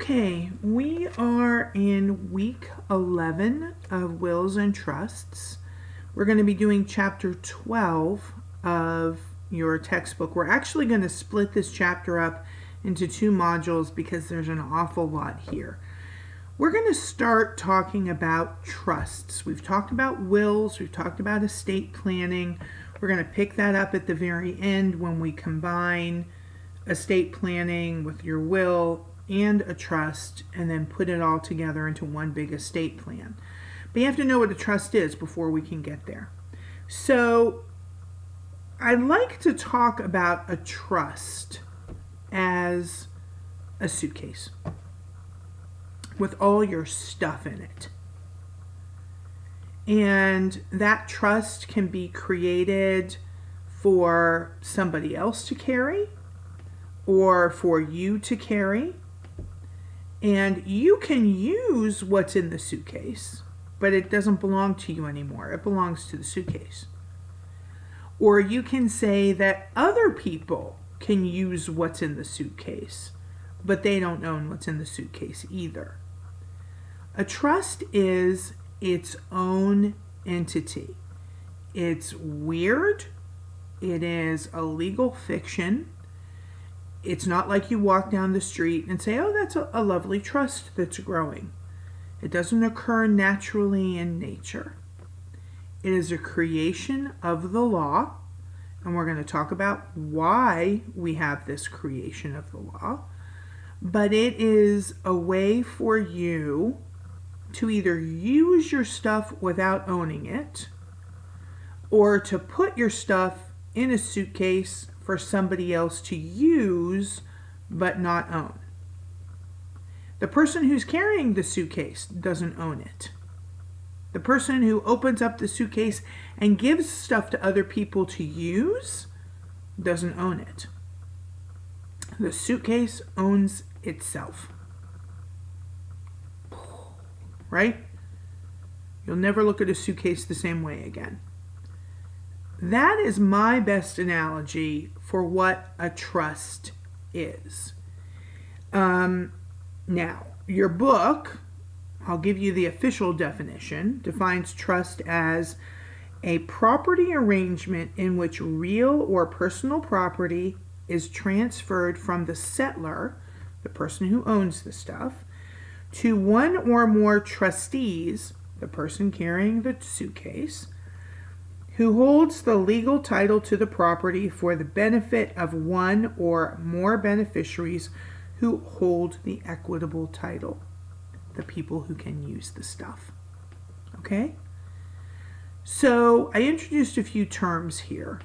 Okay, we are in week 11 of Wills and Trusts. We're going to be doing chapter 12 of your textbook. We're actually going to split this chapter up into two modules because there's an awful lot here. We're going to start talking about trusts. We've talked about wills, we've talked about estate planning. We're going to pick that up at the very end when we combine estate planning with your will and a trust and then put it all together into one big estate plan. But you have to know what a trust is before we can get there. So I'd like to talk about a trust as a suitcase with all your stuff in it. And that trust can be created for somebody else to carry or for you to carry. And you can use what's in the suitcase, but it doesn't belong to you anymore. It belongs to the suitcase. Or you can say that other people can use what's in the suitcase, but they don't own what's in the suitcase either. A trust is its own entity. It's weird. It is a legal fiction. It's not like you walk down the street and say, oh, that's a lovely trust that's growing. It doesn't occur naturally in nature. It is a creation of the law, and we're going to talk about why we have this creation of the law. But it is a way for you to either use your stuff without owning it, or to put your stuff in a suitcase for somebody else to use but not own. The person who's carrying the suitcase doesn't own it. The person who opens up the suitcase and gives stuff to other people to use doesn't own it. The suitcase owns itself. Right? You'll never look at a suitcase the same way again. That is my best analogy for what a trust is. Now, your book, I'll give you the official definition, defines trust as a property arrangement in which real or personal property is transferred from the settlor, the person who owns the stuff, to one or more trustees, the person carrying the suitcase, who holds the legal title to the property for the benefit of one or more beneficiaries who hold the equitable title, the people who can use the stuff. Okay? So I introduced a few terms here.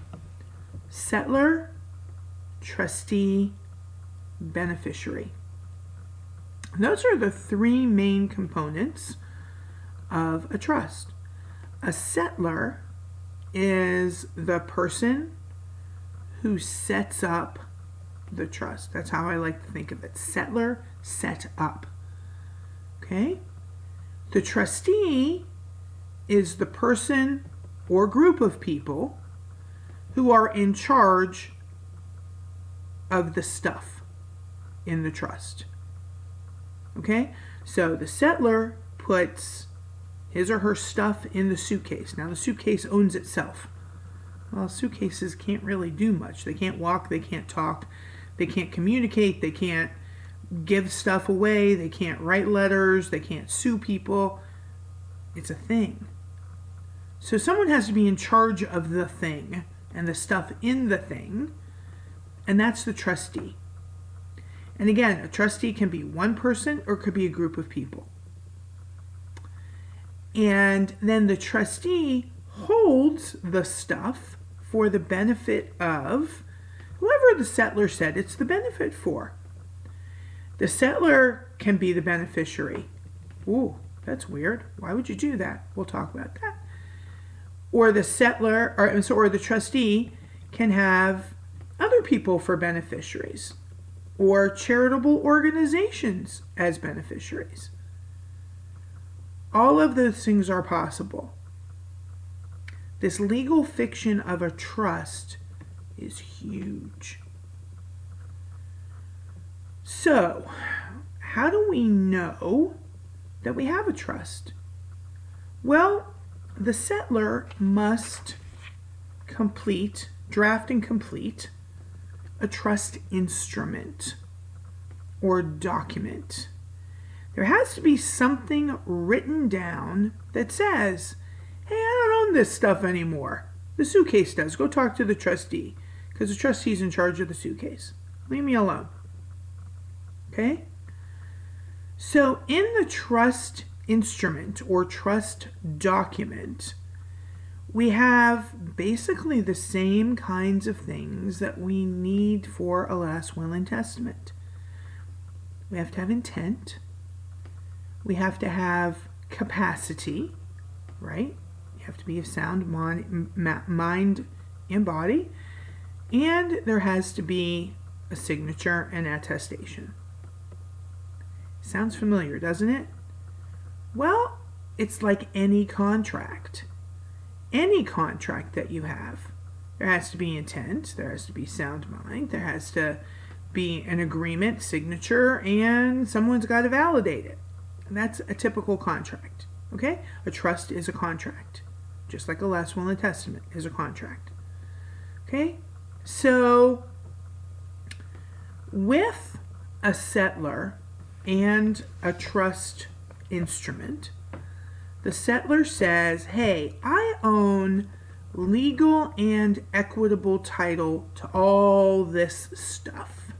Settlor, trustee, beneficiary. Those are the three main components of a trust. A settlor is the person who sets up the trust. That's how I like to think of it. Settlor, set up. Okay? The trustee is the person or group of people who are in charge of the stuff in the trust. Okay? So the settlor puts his or her stuff in the suitcase. Now the suitcase owns itself. Well, suitcases can't really do much. They can't walk, they can't talk, they can't communicate, they can't give stuff away, they can't write letters, they can't sue people. It's a thing. So someone has to be in charge of the thing and the stuff in the thing, and that's the trustee. And again, a trustee can be one person or it could be a group of people. And then the trustee holds the stuff for the benefit of whoever the settlor said it's the benefit for. The settlor can be the beneficiary. Ooh, that's weird. Why would you do that? We'll talk about that. Or the settlor, or the trustee can have other people for beneficiaries, or charitable organizations as beneficiaries. All of those things are possible. This legal fiction of a trust is huge. So, how do we know that we have a trust? Well, the settlor must draft and complete a trust instrument or document. There has to be something written down that says, hey, I don't own this stuff anymore. The suitcase does. Go talk to the trustee, because the trustee's in charge of the suitcase. Leave me alone. Okay? So in the trust instrument or trust document, we have basically the same kinds of things that we need for a last will and testament. We have to have intent. We have to have capacity, right? You have to be of sound mind and body. And there has to be a signature and attestation. Sounds familiar, doesn't it? Well, it's like any contract. Any contract that you have. There has to be intent, there has to be sound mind, there has to be an agreement, signature, and someone's got to validate it. And that's a typical contract. Okay? A trust is a contract. Just like a last will and testament is a contract. Okay? So, with a settlor and a trust instrument, the settlor says, hey, I own legal and equitable title to all this stuff.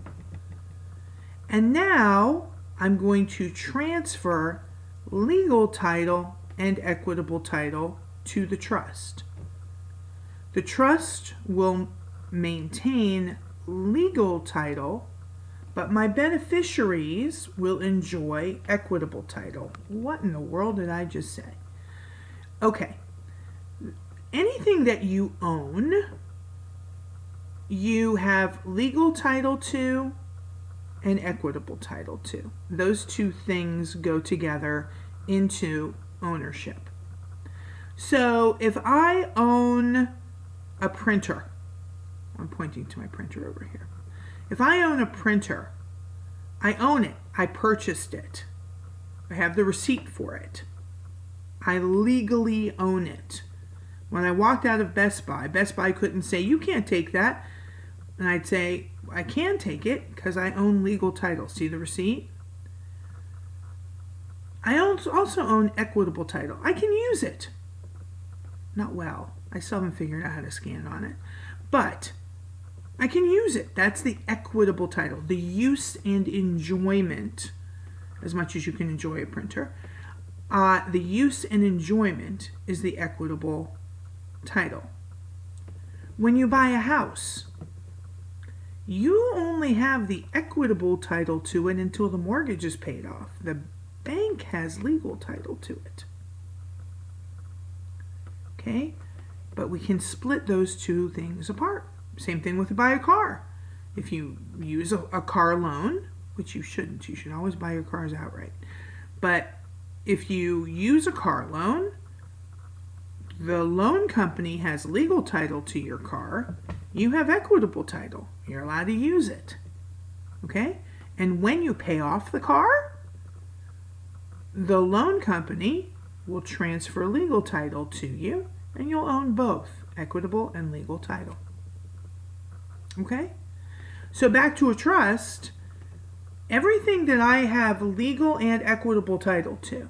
And now I'm going to transfer legal title and equitable title to the trust. The trust will maintain legal title, but my beneficiaries will enjoy equitable title. What in the world did I just say? Okay. Anything that you own, you have legal title to and equitable title to. Those two things go together into ownership. So if I own a printer, I'm pointing to my printer over here. If I own a printer, I own it. I purchased it. I have the receipt for it. I legally own it. When I walked out of Best Buy couldn't say, you can't take that. And I'd say, I can take it because I own legal title. See the receipt? I also own equitable title. I can use it. Not well. I still haven't figured out how to scan on it. But I can use it. That's the equitable title. The use and enjoyment, as much as you can enjoy a printer. The use and enjoyment is the equitable title. When you buy a house, you only have the equitable title to it until the mortgage is paid off. The bank has legal title to it. Okay? But we can split those two things apart. Same thing with buy a car. If you use a car loan, which you shouldn't, you should always buy your cars outright. But if you use a car loan, the loan company has legal title to your car. You have equitable title. You're allowed to use it. Okay? And when you pay off the car, the loan company will transfer legal title to you, and you'll own both equitable and legal title. Okay? So back to a trust, everything that I have legal and equitable title to,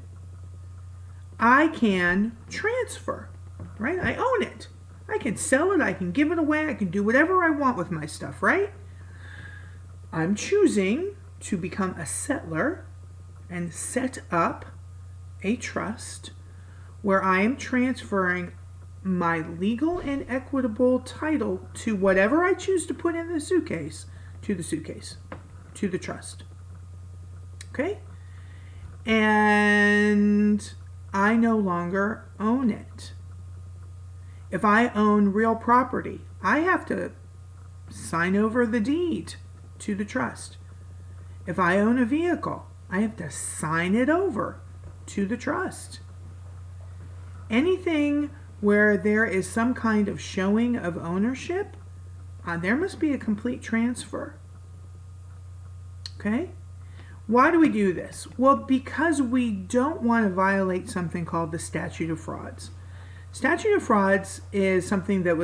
I can transfer, right? I own it. I can sell it, I can give it away, I can do whatever I want with my stuff, right? I'm choosing to become a settlor and set up a trust where I am transferring my legal and equitable title to whatever I choose to put in the suitcase, to the trust. Okay? And I no longer own it. If I own real property, I have to sign over the deed to the trust. If I own a vehicle, I have to sign it over to the trust. Anything where there is some kind of showing of ownership, there must be a complete transfer. Okay? Why do we do this? Well, because we don't want to violate something called the statute of frauds. Statute of frauds is something that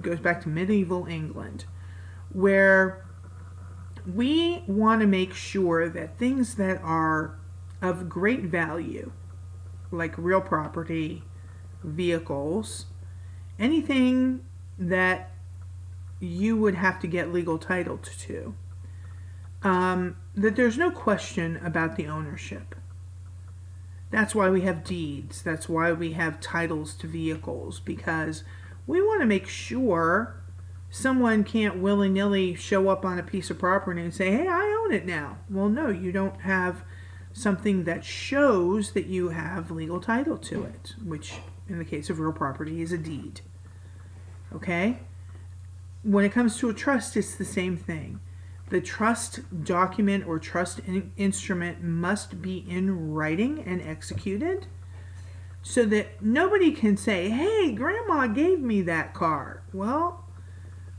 goes back to medieval England, where we want to make sure that things that are of great value, like real property, vehicles, anything that you would have to get legal title to, that there's no question about the ownership. That's why we have deeds. That's why we have titles to vehicles, because we want to make sure someone can't willy-nilly show up on a piece of property and say, hey, I own it now. Well, no, you don't have something that shows that you have legal title to it, which in the case of real property is a deed. Okay? When it comes to a trust, it's the same thing. The trust document or trust instrument must be in writing and executed so that nobody can say, hey, Grandma gave me that car. Well,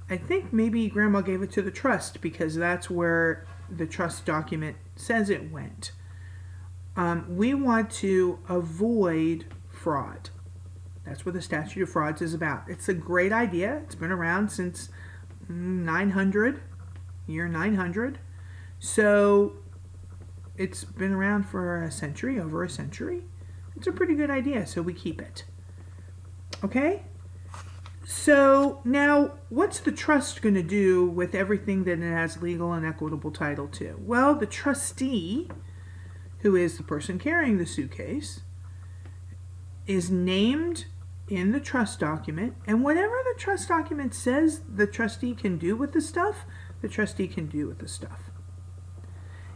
I think maybe Grandma gave it to the trust because that's where the trust document says it went. We want to avoid fraud. That's what the statute of frauds is about. It's a great idea. It's been around since 900, year 900. So it's been around for a century, over a century. It's a pretty good idea, so we keep it. Okay? So now, what's the trust going to do with everything that it has legal and equitable title to? Well, the trustee, who is the person carrying the suitcase, is named in the trust document, and whatever the trust document says the trustee can do with the stuff, the trustee can do with the stuff.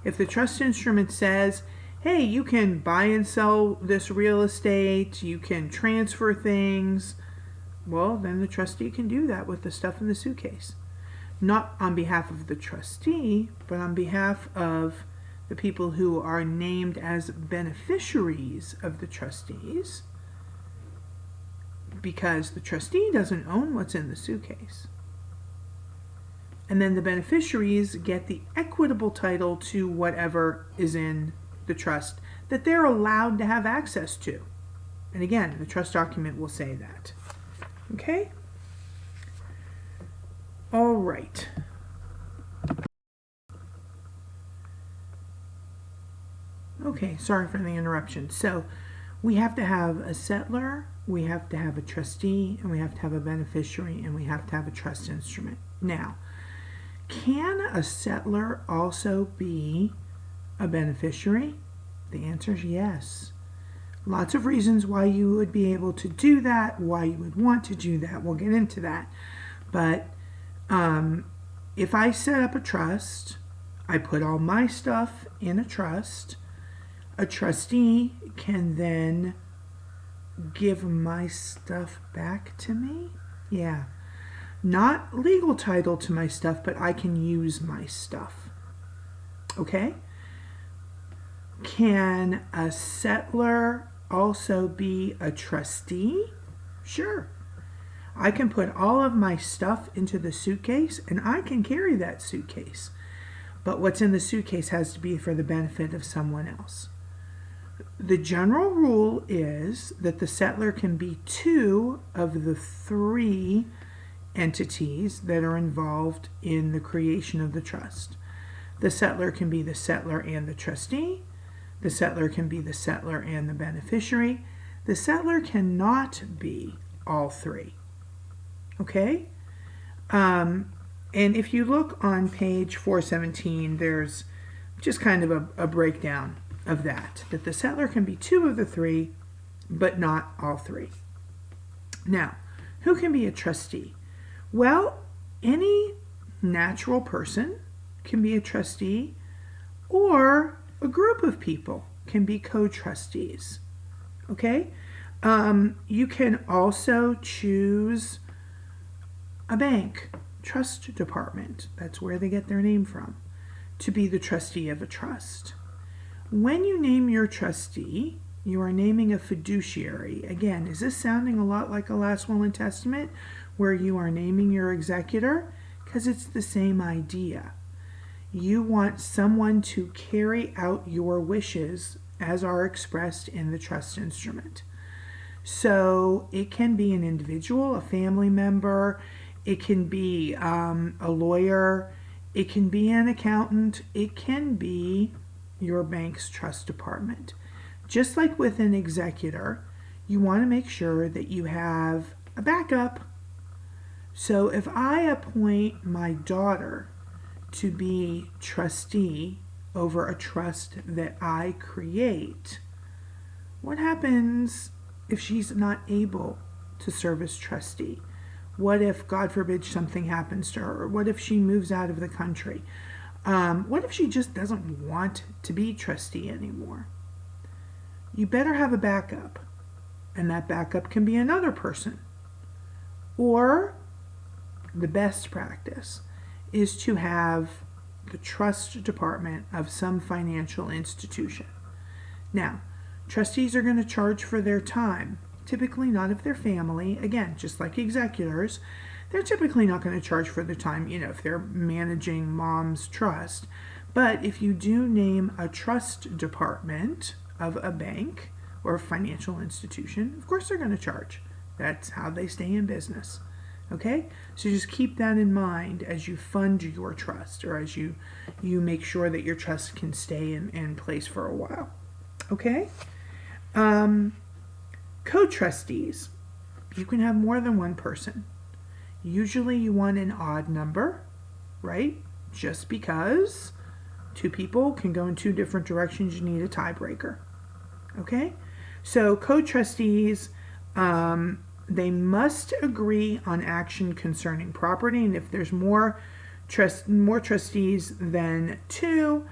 If the trust instrument says, hey, you can buy and sell this real estate, you can transfer things, well, then the trustee can do that with the stuff in the suitcase. Not on behalf of the trustee, but on behalf of the people who are named as beneficiaries of the trustees, because the trustee doesn't own what's in the suitcase. And then the beneficiaries get the equitable title to whatever is in the trust that they're allowed to have access to. And again, the trust document will say that. Okay? All right. Okay, sorry for the interruption. So we have to have a settlor, we have to have a trustee, and we have to have a beneficiary, and we have to have a trust instrument. Now, can a settlor also be a beneficiary? The answer is yes. Lots of reasons why you would be able to do that, why you would want to do that. We'll get into that. But if I set up a trust, I put all my stuff in a trust, a trustee can then give my stuff back to me? Yeah. Not legal title to my stuff, but I can use my stuff. Okay? Can a settlor also be a trustee? Sure. I can put all of my stuff into the suitcase and I can carry that suitcase. But what's in the suitcase has to be for the benefit of someone else. The general rule is that the settlor can be two of the three entities that are involved in the creation of the trust. The settlor can be the settlor and the trustee. The settlor can be the settlor and the beneficiary. The settlor cannot be all three. Okay? And if you look on page 417, there's just kind of a breakdown of that the settlor can be two of the three, but not all three. Now, who can be a trustee? Well, any natural person can be a trustee, or a group of people can be co-trustees. Okay? You can also choose a bank, trust department, that's where they get their name from, to be the trustee of a trust. When you name your trustee, you are naming a fiduciary. Again, is this sounding a lot like a last will and testament, where you are naming your executor? Because it's the same idea. You want someone to carry out your wishes as are expressed in the trust instrument. So it can be an individual, a family member, it can be a lawyer, it can be an accountant, it can be your bank's trust department. Just like with an executor, you want to make sure that you have a backup. So if I appoint my daughter to be trustee over a trust that I create, what happens if she's not able to serve as trustee? What if, God forbid, something happens to her? What if she moves out of the country? What if she just doesn't want to be trustee anymore? You better have a backup, and that backup can be another person. Or the best practice is to have the trust department of some financial institution. Now, trustees are going to charge for their time, typically not if they're family. Again, just like executors, they're typically not going to charge for their time, if they're managing mom's trust. But if you do name a trust department of a bank or a financial institution, of course they're going to charge. That's how they stay in business. Okay? So just keep that in mind as you fund your trust, or as you make sure that your trust can stay in place for a while. Okay? Co-trustees. You can have more than one person. Usually you want an odd number, right? Just because two people can go in two different directions, you need a tiebreaker. Okay? So co-trustees, they must agree on action concerning property, and if there's more trustees than two,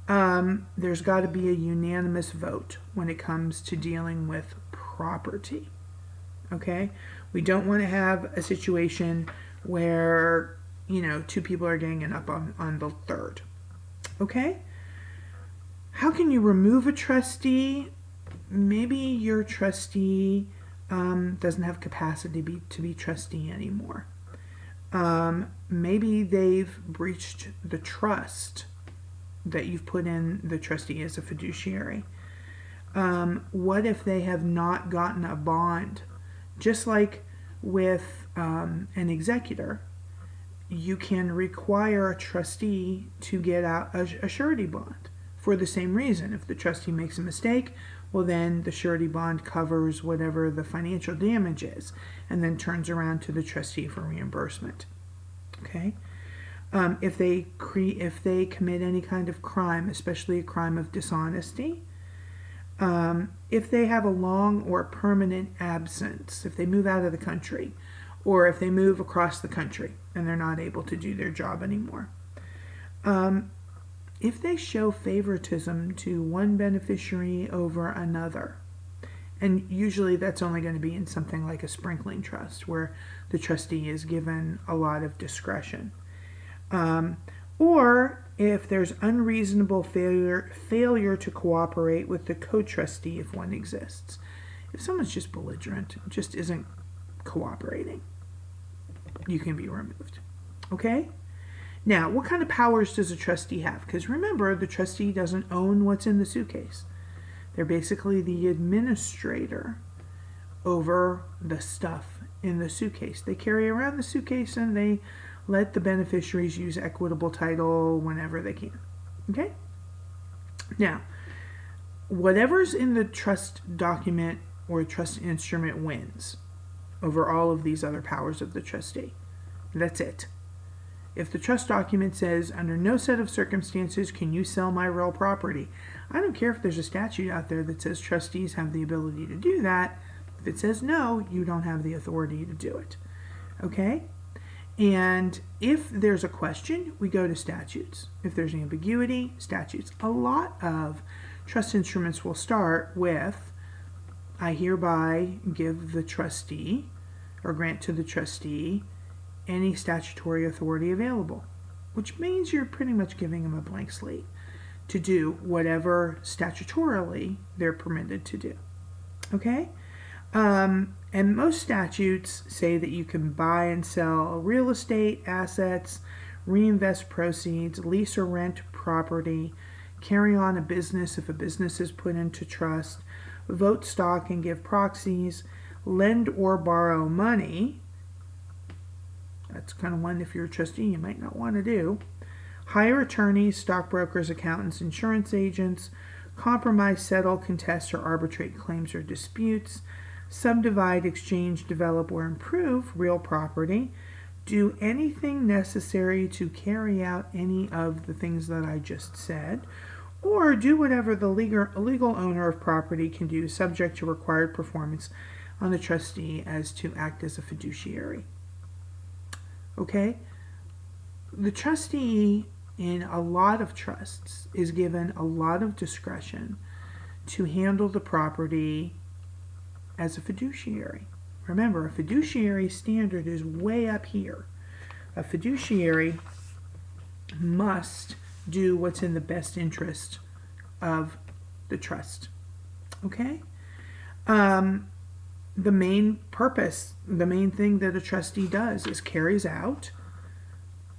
there's got to be a unanimous vote when it comes to dealing with property. Okay? We don't want to have a situation where, two people are ganging up on the third. Okay? How can you remove a trustee? Maybe your trustee doesn't have capacity to be trustee anymore. Maybe they've breached the trust that you've put in the trustee as a fiduciary. What if they have not gotten a bond? Just like with an executor, you can require a trustee to get out a surety bond for the same reason. If the trustee makes a mistake, well, then the surety bond covers whatever the financial damage is, and then turns around to the trustee for reimbursement. Okay? If they commit any kind of crime, especially a crime of dishonesty, if they have a long or permanent absence, if they move out of the country, or if they move across the country and they're not able to do their job anymore, if they show favoritism to one beneficiary over another, and usually that's only going to be in something like a sprinkling trust where the trustee is given a lot of discretion, or if there's unreasonable failure to cooperate with the co-trustee if one exists. If someone's just belligerent, just isn't cooperating, you can be removed. Okay? Now, what kind of powers does a trustee have? Because remember, the trustee doesn't own what's in the suitcase. They're basically the administrator over the stuff in the suitcase. They carry around the suitcase and they let the beneficiaries use equitable title whenever they can. Okay? Now, whatever's in the trust document or trust instrument wins over all of these other powers of the trustee. That's it. If the trust document says, under no set of circumstances can you sell my real property, I don't care if there's a statute out there that says trustees have the ability to do that. If it says no, you don't have the authority to do it. Okay? And if there's a question, we go to statutes. If there's ambiguity, statutes. A lot of trust instruments will start with, I hereby give the trustee or grant to the trustee any statutory authority available, which means you're pretty much giving them a blank slate to do whatever statutorily they're permitted to do. Okay? And most statutes say that you can buy and sell real estate, assets, reinvest proceeds, lease or rent property, carry on a business if a business is put into trust, vote stock and give proxies, lend or borrow money. That's kind of one, if you're a trustee, you might not want to do. Hire attorneys, stockbrokers, accountants, insurance agents, compromise, settle, contest, or arbitrate claims or disputes, subdivide, exchange, develop, or improve real property, do anything necessary to carry out any of the things that I just said, or do whatever the legal owner of property can do subject to required performance on the trustee as to act as a fiduciary. Okay? The trustee in a lot of trusts is given a lot of discretion to handle the property as a fiduciary. Remember, a fiduciary standard is way up here. A fiduciary must do what's in the best interest of the trust. Okay? The main purpose, the main thing that a trustee does is carries out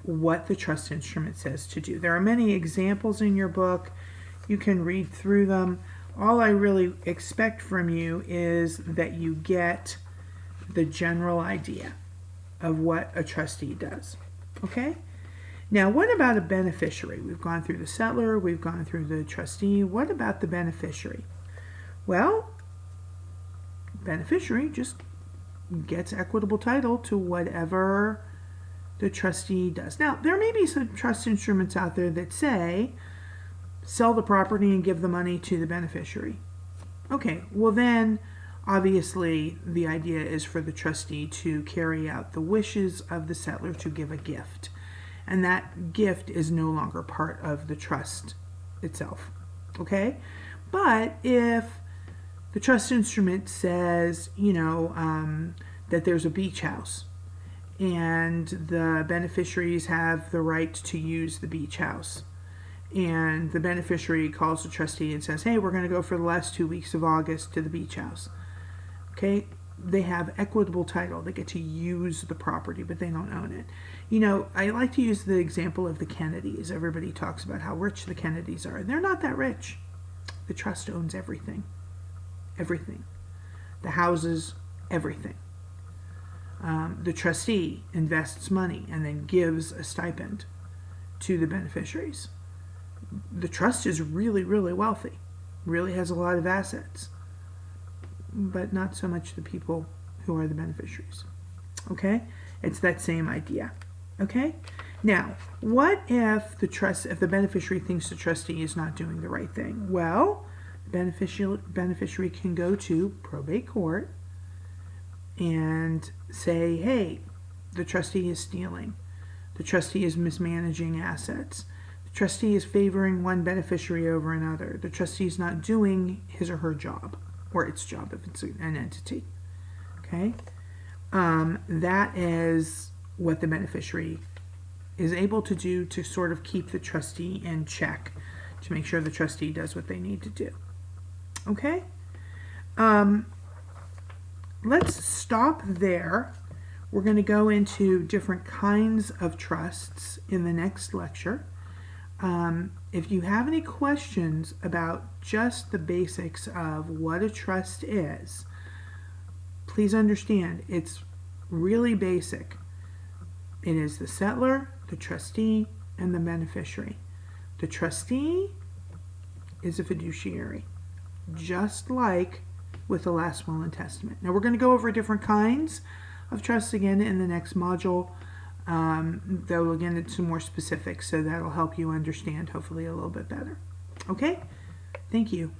what the trust instrument says to do. There are many examples in your book. You can read through them. All I really expect from you is that you get the general idea of what a trustee does. Okay? Now, what about a beneficiary? We've gone through the settlor, we've gone through the trustee. What about the beneficiary? Well, beneficiary just gets equitable title to whatever the trustee does. Now, there may be some trust instruments out there that say, sell the property and give the money to the beneficiary. Okay, well then, obviously, the idea is for the trustee to carry out the wishes of the settlor to give a gift. And that gift is no longer part of the trust itself. Okay? But if the trust instrument says, that there's a beach house, and the beneficiaries have the right to use the beach house, and the beneficiary calls the trustee and says, hey, we're going to go for the last 2 weeks of August to the beach house. Okay, they have equitable title. They get to use the property, but they don't own it. I like to use the example of the Kennedys. Everybody talks about how rich the Kennedys are. They're not that rich. The trust owns everything. Everything. The houses, everything. The trustee invests money and then gives a stipend to the beneficiaries. The trust is really, really wealthy, really has a lot of assets, but not so much the people who are the beneficiaries. Okay? It's that same idea. Okay? Now, what if the beneficiary thinks the trustee is not doing the right thing? Well, the beneficiary can go to probate court and say, hey, the trustee is stealing. The trustee is mismanaging assets. The trustee is favoring one beneficiary over another. The trustee is not doing his or her job, or its job if it's an entity. Okay? That is what the beneficiary is able to do to sort of keep the trustee in check, to make sure the trustee does what they need to do. Okay? Let's stop there. We're going to go into different kinds of trusts in the next lecture. If you have any questions about just the basics of what a trust is, please understand it's really basic. It is the settlor, the trustee, and the beneficiary. The trustee is a fiduciary, just like with the last will and testament. Now we're going to go over different kinds of trusts again in the next module. Though we'll get into some more specifics, so that'll help you understand hopefully a little bit better. Okay? Thank you.